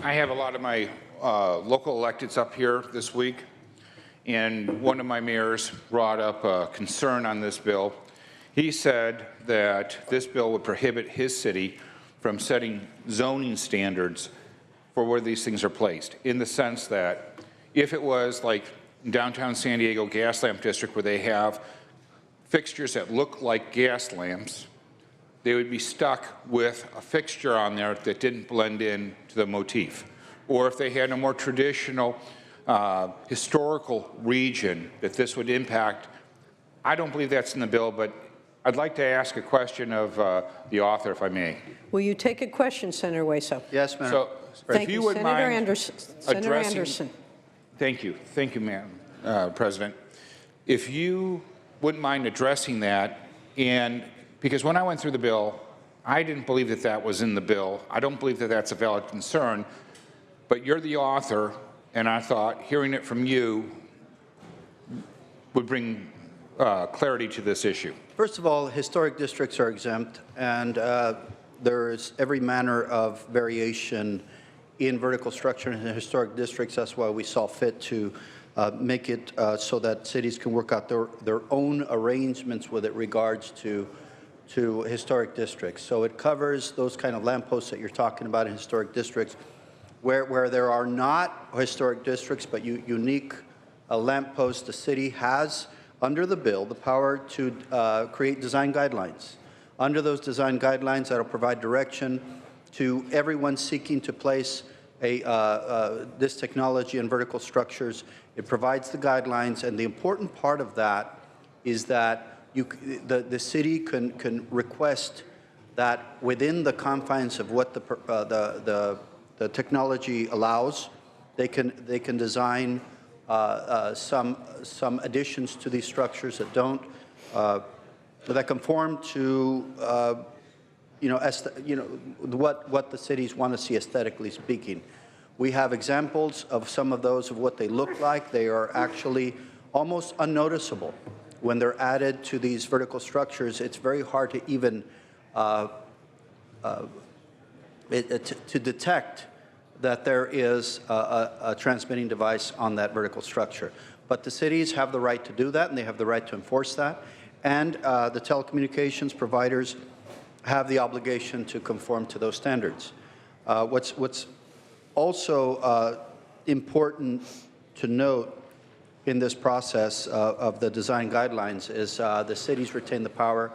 I have a lot of my local electeds up here this week, and one of my mayors brought up a concern on this bill. He said that this bill would prohibit his city from setting zoning standards for where these things are placed, in the sense that if it was like downtown San Diego gas lamp district where they have fixtures that look like gas lamps, they would be stuck with a fixture on there that didn't blend in to the motif. Or if they had a more traditional historical region that this would impact. I don't believe that's in the bill, but I'd like to ask a question of the author, if I may. Will you take a question, Senator Waso? Yes, ma'am. So, Thank if you, would Senator mind Anderson. Senator Anderson. Thank you, Madam President. If you wouldn't mind addressing that, and because when I went through the bill, I didn't believe that that was in the bill. I don't believe that that's a valid concern, but you're the author, and I thought hearing it from you would bring clarity to this issue. First of all, historic districts are exempt, and there is every manner of variation in vertical structure in historic districts. That's why we saw fit to make it so that cities can work out their own arrangements with it regards to historic districts. So it covers those kind of lampposts that you're talking about in historic districts, where there are not historic districts but unique lampposts. The city has, under the bill, the power to create design guidelines. Under those design guidelines, that will provide direction to everyone seeking to place this technology in vertical structures. It provides the guidelines, and the important part of that is that the city can request that within the confines of what the technology allows, they can design some additions to these structures that don't that conform to what the cities want to see aesthetically speaking. We have examples of some of those of what they look like. They are actually almost unnoticeable when they're added to these vertical structures. It's very hard to even to detect that there is a transmitting device on that vertical structure. But the cities have the right to do that, and they have the right to enforce that. And the telecommunications providers have the obligation to conform to those standards. What's also important to note in this process of the design guidelines is the cities retain the power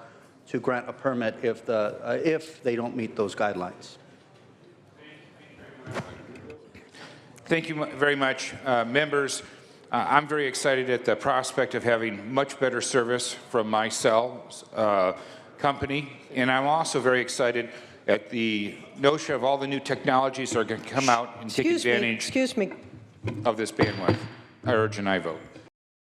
to grant a permit if they don't meet those guidelines. Thank you very much, members. I'm very excited at the prospect of having much better service from my cell company, and I'm also very excited at the notion of all the new technologies that are going to come out and take advantage Excuse me. of this bandwidth. I urge an aye vote.